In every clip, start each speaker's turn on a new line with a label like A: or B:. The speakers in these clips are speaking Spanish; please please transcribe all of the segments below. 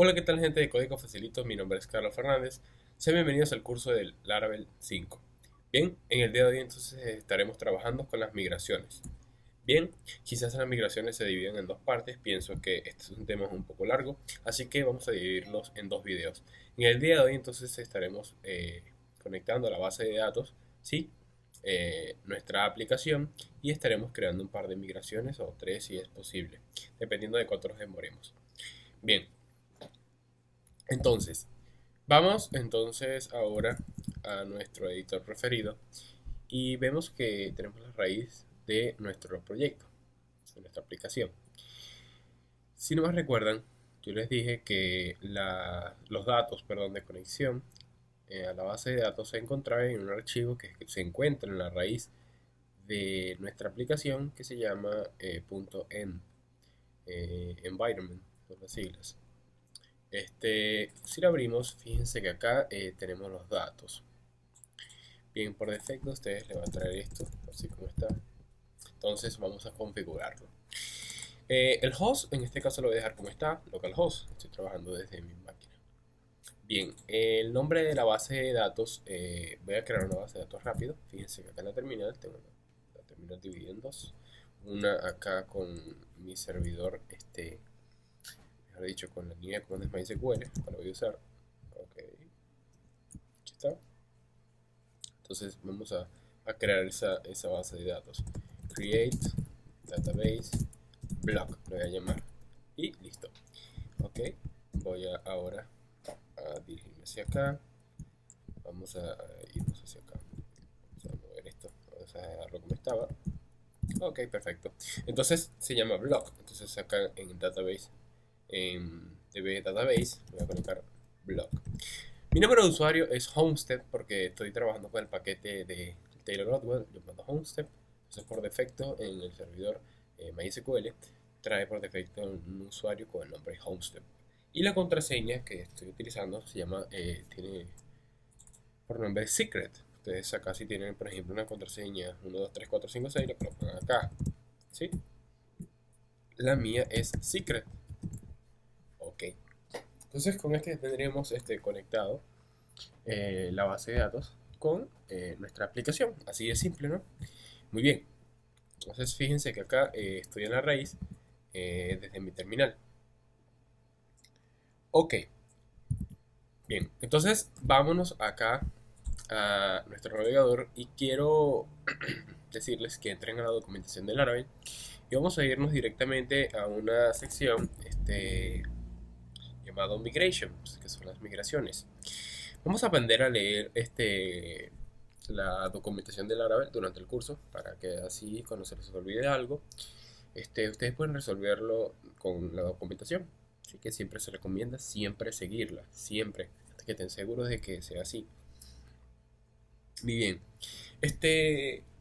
A: Hola, ¿qué tal gente de Código Facilito? Mi nombre es Carlos Fernández. Sean bienvenidos al curso del Laravel 5. Bien, en el día de hoy entonces estaremos trabajando con las migraciones. Bien, quizás las migraciones se dividen en dos partes. Pienso que este es un tema un poco largo, así que vamos a dividirlos en dos videos. En el día de hoy entonces estaremos conectando a la base de datos, ¿sí? Nuestra aplicación y estaremos creando un par de migraciones o tres si es posible, dependiendo de cuánto nos demoremos. Bien, entonces, vamos entonces ahora a nuestro editor preferido y vemos que tenemos la raíz de nuestro proyecto, de nuestra aplicación. Si no me recuerdan, yo les dije que los datos, perdón, de conexión a la base de datos se encontraban en un archivo que se encuentra en la raíz de nuestra aplicación que se llama .env, environment, son las siglas. Si lo abrimos, fíjense que acá tenemos los datos. Bien, por defecto a ustedes les va a traer esto, así como está. Entonces vamos a configurarlo. El host, en este caso lo voy a dejar como está, localhost. Estoy trabajando desde mi máquina. Bien, el nombre de la base de datos, voy a crear una base de datos rápido. Fíjense que acá en la terminal tengo la terminal dividida en dos. Una acá con mi servidor, mejor dicho, con la línea de comandos MySQL, que lo voy a usar. Ok, aquí está. Entonces vamos a crear esa base de datos. Create database block, lo voy a llamar. Y listo. Ok, voy ahora a dirigirme hacia acá. Vamos a irnos hacia acá. Vamos a mover esto. Vamos a dejarlo como estaba. Ok, perfecto. Entonces se llama block. Entonces acá en database, en DB database, voy a colocar block. Mi número de usuario es Homestead porque estoy trabajando con el paquete de Taylor Rodwell llamado Homestead. Entonces, por defecto, en el servidor MySQL trae por defecto un usuario con el nombre Homestead. Y la contraseña que estoy utilizando tiene por nombre Secret. Ustedes acá si tienen, por ejemplo, una contraseña 1, 2, 3, 4, 5, 6, la colocan acá. ¿Sí? La mía es Secret. Ok. Entonces, con este tendremos conectado la base de datos con nuestra aplicación. Así de simple, ¿no? Muy bien. Entonces fíjense que acá estoy en la raíz desde mi terminal. Ok. Bien. Entonces vámonos acá a nuestro navegador y quiero decirles que entren a la documentación de Laravel y vamos a irnos directamente a una sección llamado Migrations, que son las migraciones. Vamos a aprender a leer la documentación de Laravel durante el curso para que así cuando se les olvide algo, ustedes pueden resolverlo con la documentación. Así que siempre se recomienda siempre seguirla, siempre, hasta que estén seguros de que sea así. Muy bien,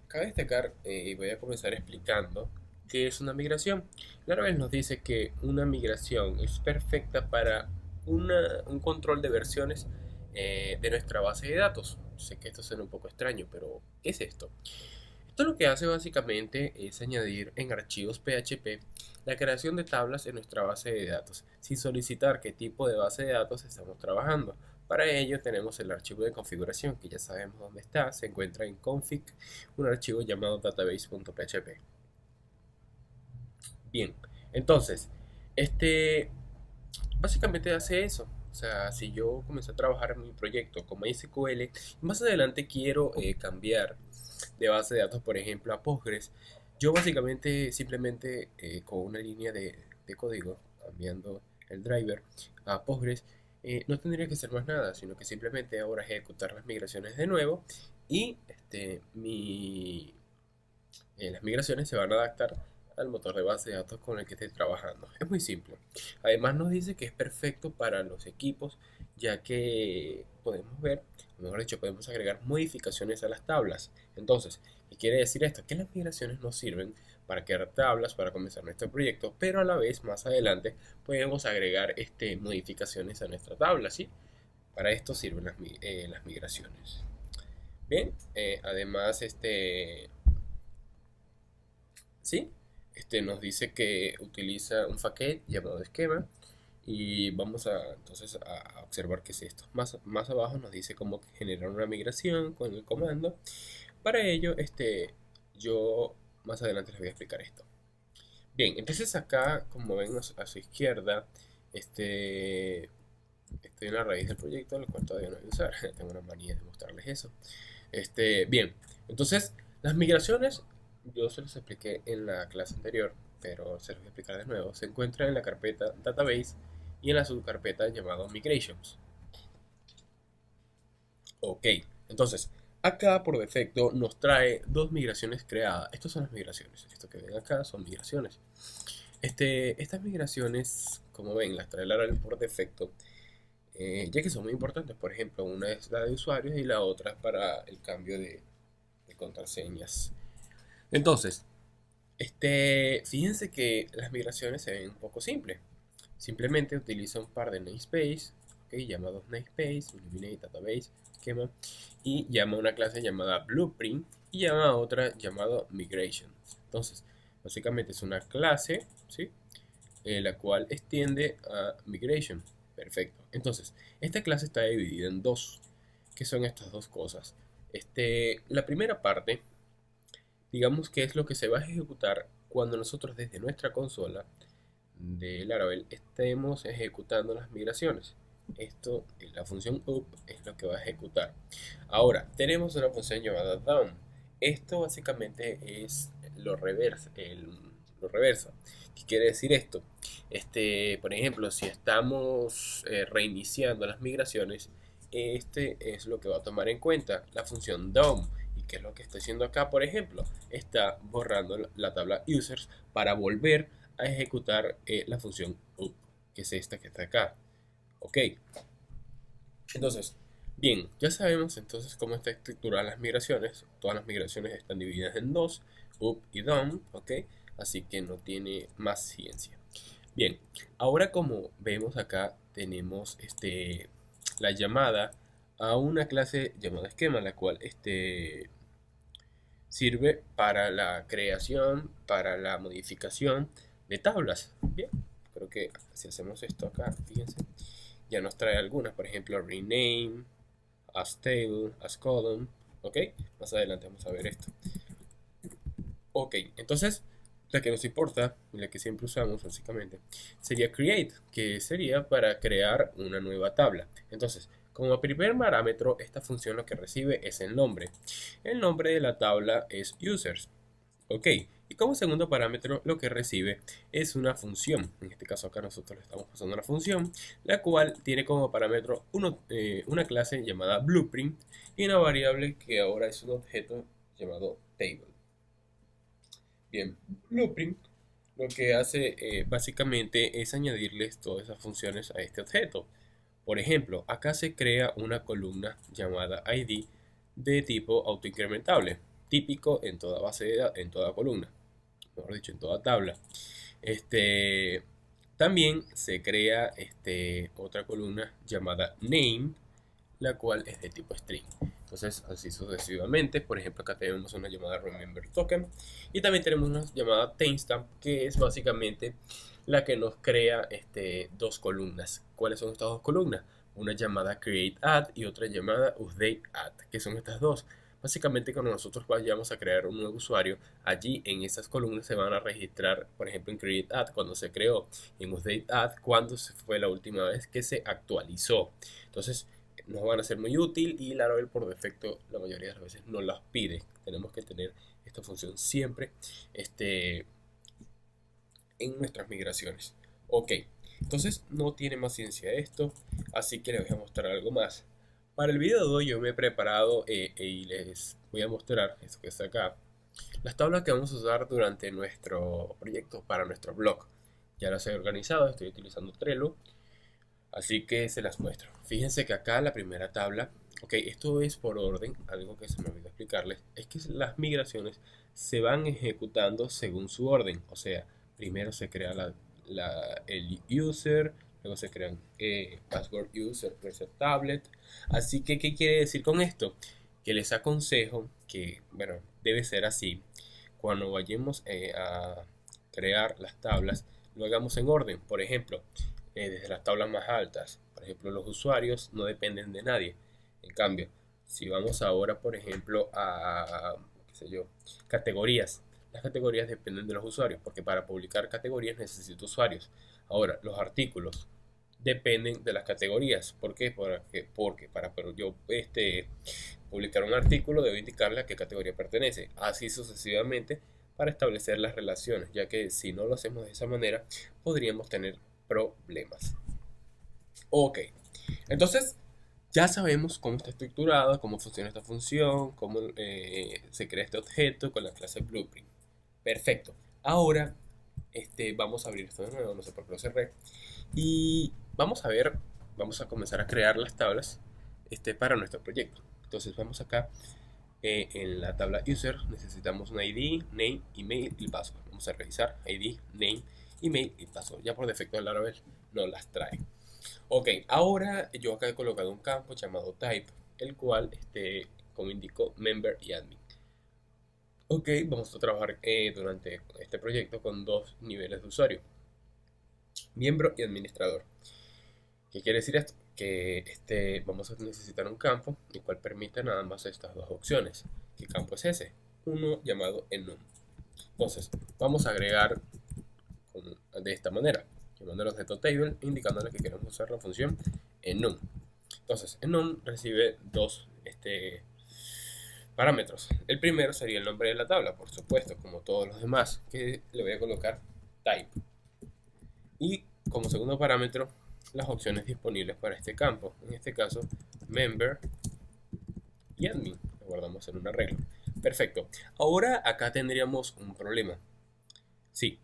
A: cabe destacar y voy a comenzar explicando qué es una migración. Laravel nos dice que una migración es perfecta para un control de versiones de nuestra base de datos. Sé que esto suena un poco extraño, pero ¿qué es esto? Esto lo que hace básicamente es añadir en archivos PHP la creación de tablas en nuestra base de datos, sin solicitar qué tipo de base de datos estamos trabajando. Para ello tenemos el archivo de configuración, que ya sabemos dónde está, se encuentra en config, un archivo llamado database.php. Bien, entonces, este básicamente hace eso. O sea, si yo comencé a trabajar en mi proyecto con MySQL y más adelante quiero cambiar de base de datos, por ejemplo, a Postgres, yo básicamente simplemente con una línea de código, cambiando el driver a Postgres, no tendría que hacer más nada, sino que simplemente ahora ejecutar las migraciones de nuevo y las migraciones se van a adaptar al motor de base de datos con el que esté trabajando. Es muy simple. Además nos dice que es perfecto para los equipos, ya que podemos ver, o mejor dicho, podemos agregar modificaciones a las tablas. Entonces, ¿qué quiere decir esto? Que las migraciones nos sirven para crear tablas, para comenzar nuestro proyecto, pero a la vez, más adelante, podemos agregar modificaciones a nuestra tabla, ¿sí? Para esto sirven las migraciones. Bien, además, ¿sí? Nos dice que utiliza un facet llamado esquema Y vamos a entonces a observar qué es esto. Más abajo nos dice cómo generar una migración con el comando. Para ello, yo más adelante les voy a explicar esto. Bien, entonces acá, como ven a su izquierda, estoy en la raíz del proyecto, el cual todavía no voy a usar. Tengo una manía de mostrarles eso. Bien, entonces las migraciones, yo se los expliqué en la clase anterior, pero se los voy a explicar de nuevo. Se encuentran en la carpeta Database y en la subcarpeta llamada Migrations. Ok, entonces acá por defecto nos trae dos migraciones creadas. Estas son las migraciones. Esto que ven acá son migraciones. Estas migraciones, como ven, las trae Laravel por defecto, ya que son muy importantes. Por ejemplo, una es la de usuarios y la otra para el cambio de contraseñas. Entonces, fíjense que las migraciones se ven un poco simples. Simplemente utiliza un par de namespace, okay, llama dos namespace, eliminate database, esquema, y llama una clase llamada blueprint y llama a otra llamada migration. Entonces, básicamente es una clase, ¿sí? La cual extiende a migration. Perfecto. Entonces, esta clase está dividida en dos. ¿Qué son estas dos cosas? La primera parte, digamos que es lo que se va a ejecutar cuando nosotros desde nuestra consola de Laravel estemos ejecutando las migraciones. Esto, la función up, es lo que va a ejecutar. Ahora, tenemos una función llamada down. Esto básicamente es lo reversa. ¿Qué quiere decir esto? Por ejemplo, si estamos reiniciando las migraciones, este es lo que va a tomar en cuenta la función down. ¿Y qué es lo que está haciendo acá? Por ejemplo, está borrando la tabla users para volver a ejecutar la función up, que es esta que está acá. Ok, entonces, bien, ya sabemos entonces cómo está estructurada las migraciones. Todas las migraciones están divididas en dos, up y down, ok, así que no tiene más ciencia. Bien, ahora como vemos acá tenemos la llamada a una clase llamada esquema, la cual sirve para la creación, para la modificación de tablas. Bien, creo que si hacemos esto acá, fíjense, ya nos trae algunas, por ejemplo, rename, as table, as column, ok, más adelante vamos a ver esto. Ok, entonces la que nos importa, y la que siempre usamos básicamente, sería create, que sería para crear una nueva tabla. Entonces, como primer parámetro, esta función lo que recibe es el nombre. El nombre de la tabla es users. Ok, y como segundo parámetro lo que recibe es una función. En este caso acá nosotros le estamos pasando una función, la cual tiene como parámetro una clase llamada blueprint y una variable que ahora es un objeto llamado table. Bien, blueprint lo que hace básicamente es añadirles todas esas funciones a este objeto. Por ejemplo, acá se crea una columna llamada ID de tipo autoincrementable, típico en toda base de datos, en toda columna, mejor dicho, en toda tabla. También se crea otra columna llamada name, la cual es de tipo string. Entonces, así sucesivamente. Por ejemplo, acá tenemos una llamada remember token y también tenemos una llamada timestamp, que es básicamente la que nos crea dos columnas. ¿Cuáles son estas dos columnas? Una llamada create add y otra llamada update add, que son estas dos. Básicamente, cuando nosotros vayamos a crear un nuevo usuario, allí en esas columnas se van a registrar, por ejemplo, en create add cuando se creó, en update add cuando fue la última vez que se actualizó. Entonces, nos van a ser muy útil y Laravel por defecto la mayoría de las veces no las pide. Tenemos que tener esta función siempre en nuestras migraciones. Ok, entonces no tiene más ciencia esto, así que les voy a mostrar algo más. Para el video de hoy yo me he preparado y les voy a mostrar esto que está acá. Las tablas que vamos a usar durante nuestro proyecto para nuestro blog. Ya las he organizado, estoy utilizando Trello. Así que se las muestro. Fíjense que acá la primera tabla, ok, esto es por orden, algo que se me olvidó explicarles, es que las migraciones se van ejecutando según su orden. O sea, primero se crea el user, luego se crean password user, reset tablet. Así que, ¿qué quiere decir con esto? Que les aconsejo que, bueno, debe ser así. Cuando vayamos a crear las tablas, lo hagamos en orden. Por ejemplo, desde las tablas más altas. Por ejemplo, los usuarios no dependen de nadie. En cambio, si vamos ahora, por ejemplo, a, qué sé yo, categorías. Las categorías dependen de los usuarios, porque para publicar categorías necesito usuarios. Ahora, los artículos dependen de las categorías. ¿Por qué? Porque para yo publicar un artículo debo indicarle a qué categoría pertenece. Así sucesivamente para establecer las relaciones, ya que si no lo hacemos de esa manera, podríamos tener problemas. Ok, entonces ya sabemos cómo está estructurado, cómo funciona esta función, cómo se crea este objeto con la clase Blueprint. Perfecto. Ahora vamos a abrir esto de nuevo, no sé por qué lo cerré. Y vamos a ver, vamos a comenzar a crear las tablas para nuestro proyecto. Entonces vamos acá en la tabla user, necesitamos un ID, name, email y password. Vamos a revisar ID, name, email y password. Ya por defecto el Laravel no las trae. Ok, ahora yo acá he colocado un campo llamado type, el cual, como indicó, member y admin. Ok, vamos a trabajar durante este proyecto con dos niveles de usuario, miembro y administrador. ¿Qué quiere decir esto? Que vamos a necesitar un campo el cual permita nada más estas dos opciones. ¿Qué campo es ese? Uno llamado enum. Entonces, vamos a agregar de esta manera, llamando al objeto table, indicándole que queremos usar la función enum. Entonces, enum recibe dos parámetros. El primero sería el nombre de la tabla, por supuesto, como todos los demás, que le voy a colocar type. Y como segundo parámetro, las opciones disponibles para este campo, en este caso member y admin. Lo guardamos en un arreglo. Perfecto. Ahora acá tendríamos un problema. Sí,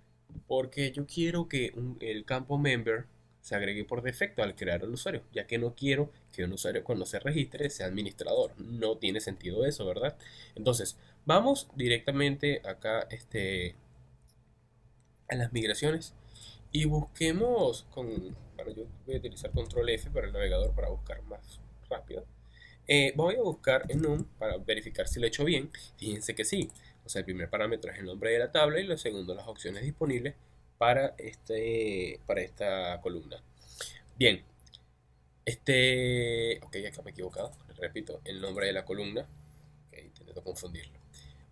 A: porque yo quiero que el campo member se agregue por defecto al crear el usuario, ya que no quiero que un usuario cuando se registre sea administrador. No tiene sentido eso, ¿verdad? Entonces, vamos directamente acá a las migraciones y busquemos bueno, yo voy a utilizar control F para el navegador para buscar más rápido. Voy a buscar en NUM para verificar si lo he hecho bien. Fíjense que sí. O sea, el primer parámetro es el nombre de la tabla y lo segundo las opciones disponibles para, para esta columna. Bien. Ok, acá me he equivocado. Repito, el nombre de la columna. Ok, intento confundirlo.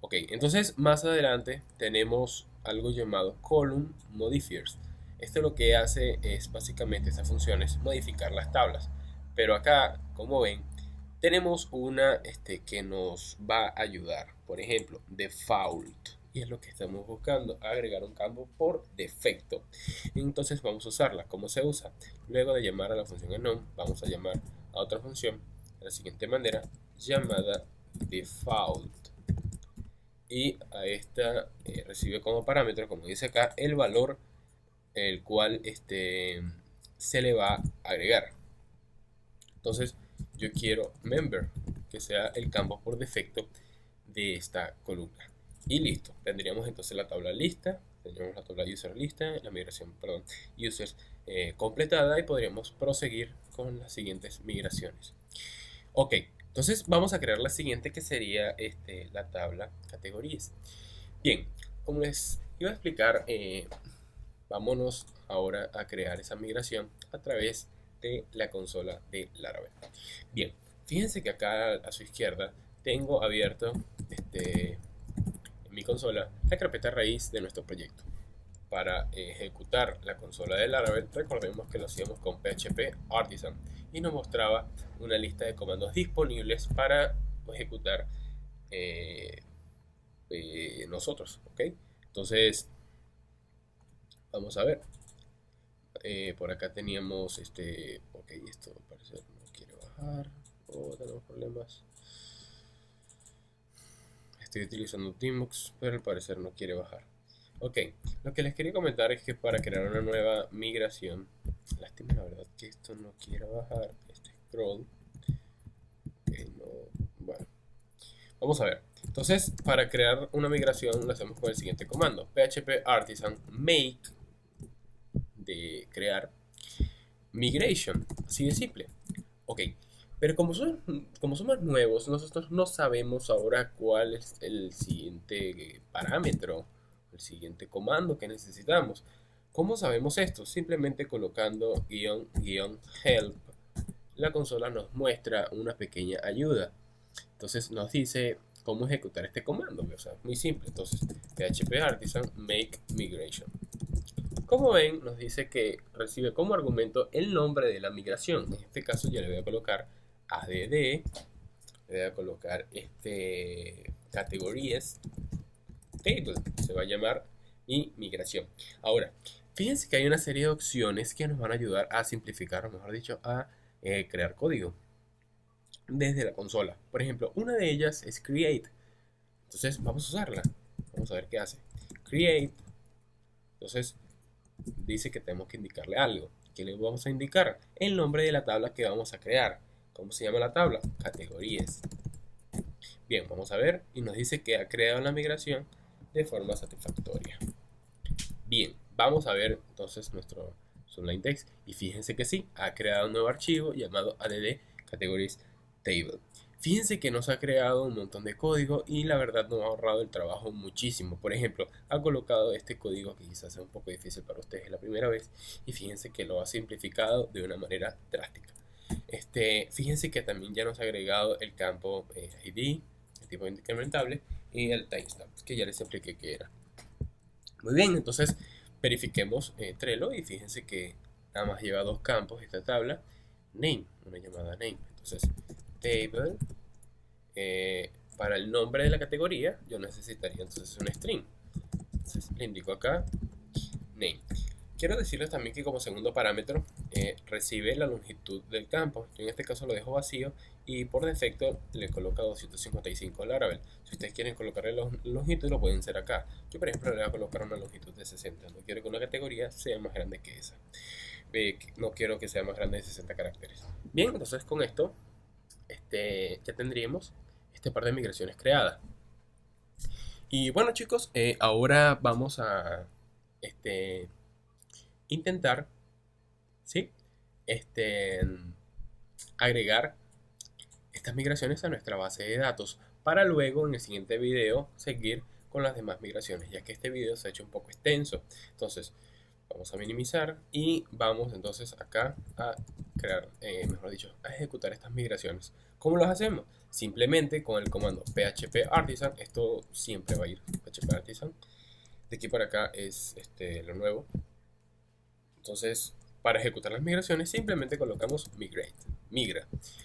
A: Ok, entonces más adelante tenemos algo llamado column modifiers. Esto lo que hace es básicamente estas funciones modificar las tablas. Pero acá, como ven, tenemos una que nos va a ayudar. Por ejemplo, default. Y es lo que estamos buscando, agregar un campo por defecto. Entonces vamos a usarla. ¿Cómo se usa? Luego de llamar a la función enum, vamos a llamar a otra función de la siguiente manera, llamada default. Y a esta recibe como parámetro, como dice acá, el valor el cual se le va a agregar. Entonces yo quiero member, que sea el campo por defecto de esta columna. Y listo, tendríamos entonces la tabla lista, tendríamos la tabla user lista, la migración, perdón, users completada y podríamos proseguir con las siguientes migraciones. Ok, entonces vamos a crear la siguiente que sería la tabla categorías. Bien, como les iba a explicar, vámonos ahora a crear esa migración a través de la consola de Laravel. Bien, fíjense que acá a su izquierda tengo abierto en mi consola la carpeta raíz de nuestro proyecto. Para ejecutar la consola de Laravel, recordemos que lo hacíamos con PHP Artisan y nos mostraba una lista de comandos disponibles para ejecutar nosotros, ¿ok? Entonces, vamos a ver. Por acá teníamos ok, esto parece no quiere bajar. Tenemos problemas. Estoy utilizando Tmux, pero al parecer no quiere bajar. Ok, lo que les quería comentar es que para crear una nueva migración, lástima la verdad que esto no quiera bajar, scroll. Ok, no, bueno. Vamos a ver. Entonces, para crear una migración lo hacemos con el siguiente comando: php artisan make de crear migration, así de simple. Ok, pero como somos nuevos, nosotros no sabemos ahora cuál es el siguiente parámetro, el siguiente comando que necesitamos. ¿Cómo sabemos esto? Simplemente colocando help, la consola nos muestra una pequeña ayuda. Entonces nos dice cómo ejecutar este comando. O sea, muy simple. Entonces, PHP Artisan make migration. Como ven, nos dice que recibe como argumento el nombre de la migración. En este caso yo le voy a colocar add, le voy a colocar categorías table. Se va a llamar mi migración. Ahora, fíjense que hay una serie de opciones que nos van a ayudar a simplificar, o mejor dicho, a crear código desde la consola. Por ejemplo, una de ellas es create. Entonces vamos a usarla. Vamos a ver qué hace. Create. Entonces dice que tenemos que indicarle algo. ¿Qué le vamos a indicar? El nombre de la tabla que vamos a crear. ¿Cómo se llama la tabla? Categorías. Bien, vamos a ver. Y nos dice que ha creado la migración de forma satisfactoria. Bien, vamos a ver entonces nuestro Sublime Text. Y fíjense que sí, ha creado un nuevo archivo llamado add categories table. Fíjense que nos ha creado un montón de código y la verdad nos ha ahorrado el trabajo muchísimo. Por ejemplo, ha colocado este código que quizás sea un poco difícil para ustedes la primera vez y fíjense que lo ha simplificado de una manera drástica. Fíjense que también ya nos ha agregado el campo ID, el tipo incrementable, y el timestamp, que ya les expliqué qué era. Muy bien, entonces verifiquemos Trello y fíjense que nada más lleva dos campos esta tabla. Name, una llamada name. Entonces, table, para el nombre de la categoría, yo necesitaría entonces un string. Entonces le indico acá, name. Quiero decirles también que como segundo parámetro recibe la longitud del campo. Yo en este caso lo dejo vacío y por defecto le coloca 255 Laravel. Si ustedes quieren colocarle la longitud lo pueden hacer acá. Yo por ejemplo le voy a colocar una longitud de 60. No quiero que una categoría sea más grande que esa. No quiero que sea más grande de 60 caracteres. Bien, entonces con esto ya tendríamos este par de migraciones creadas. Y bueno chicos, ahora vamos a intentar, ¿sí? Agregar estas migraciones a nuestra base de datos para luego en el siguiente video seguir con las demás migraciones, ya que este video se ha hecho un poco extenso. Entonces vamos a minimizar y vamos entonces acá a crear, mejor dicho, a ejecutar estas migraciones. ¿Cómo los hacemos? Simplemente con el comando php artisan. Esto siempre va a ir php artisan. De aquí para acá es lo nuevo. Entonces, para ejecutar las migraciones simplemente colocamos migra.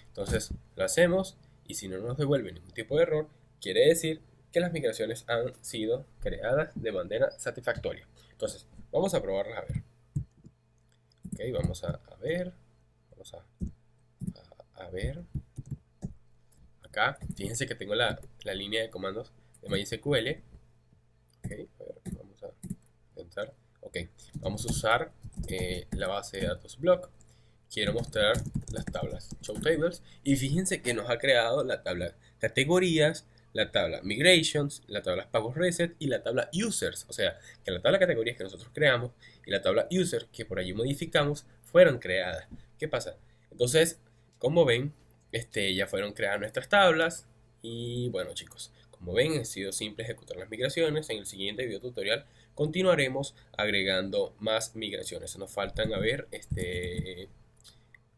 A: Entonces lo hacemos y si no nos devuelve ningún tipo de error, quiere decir que las migraciones han sido creadas de manera satisfactoria. Entonces, vamos a probarlas a ver. Ok, vamos a ver. Vamos a ver. Acá, fíjense que tengo la línea de comandos de MySQL. Ok, a ver, vamos a intentar. Ok, vamos a usar la base de datos block. Quiero mostrar las tablas show tables y fíjense que nos ha creado la tabla categorías, la tabla migrations, la tabla pagos reset y la tabla users. O sea, que la tabla categorías que nosotros creamos y la tabla user que por allí modificamos fueron creadas. ¿Qué pasa? Entonces, como ven, ya fueron creadas nuestras tablas y bueno chicos, como ven, ha sido simple ejecutar las migraciones. En el siguiente video tutorial continuaremos agregando más migraciones. Nos faltan, a ver,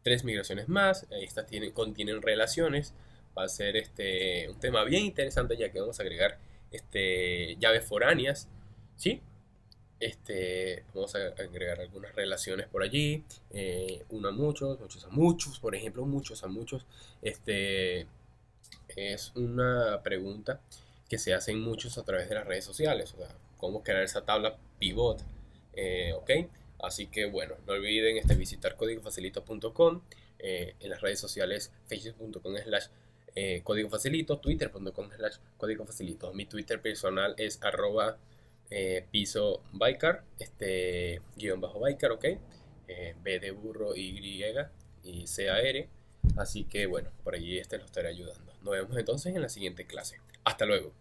A: 3 migraciones más. Estas contienen relaciones. Va a ser un tema bien interesante, ya que vamos a agregar llaves foráneas, ¿sí? Vamos a agregar algunas relaciones por allí. Uno a muchos, muchos a muchos, por ejemplo, muchos a muchos. Es una pregunta que se hacen muchos a través de las redes sociales. O sea, cómo crear esa tabla pivot. Ok, así que bueno, no olviden visitar códigofacilito.com, en las redes sociales facebook.com/códigofacilito, twitter.com/códigofacilito. Mi Twitter personal es @piso Bicar, guión bajo Bicar, ok, B de burro, Y y CAR. Así que bueno, por allí lo estaré ayudando. Nos vemos entonces en la siguiente clase. Hasta luego.